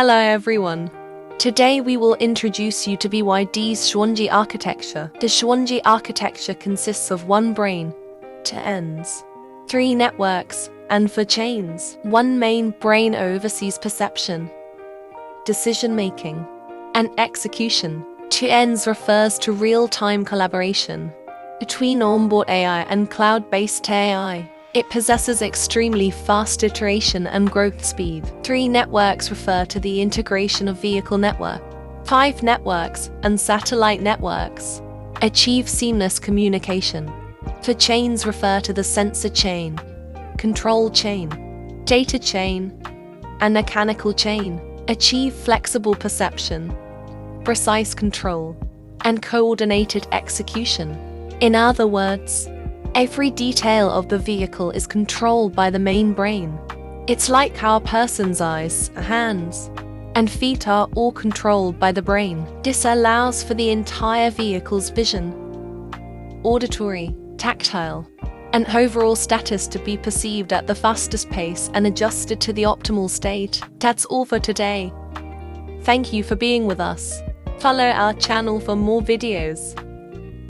Hello everyone. Today we will introduce you to BYD's Xuanji architecture. The Xuanji architecture consists of one brain, 2 ends, 3 networks, and 4 chains. One main brain oversees perception, decision-making, and execution. 2 ends refers to real-time collaboration between onboard AI and cloud-based AI. It possesses extremely fast iteration and growth speed. 3 networks refer to the integration of vehicle network. 5 networks and satellite networks achieve seamless communication. 4 chains refer to the sensor chain, control chain, data chain, and mechanical chain. Achieve flexible perception, precise control, and coordinated execution. In other words, every detail of the vehicle is controlled by the main brain. It's like how a person's eyes, hands, and feet are all controlled by the brain. This allows for the entire vehicle's vision, auditory, tactile, and overall status to be perceived at the fastest pace and adjusted to the optimal state. That's all for today. Thank you for being with us. Follow our channel for more videos.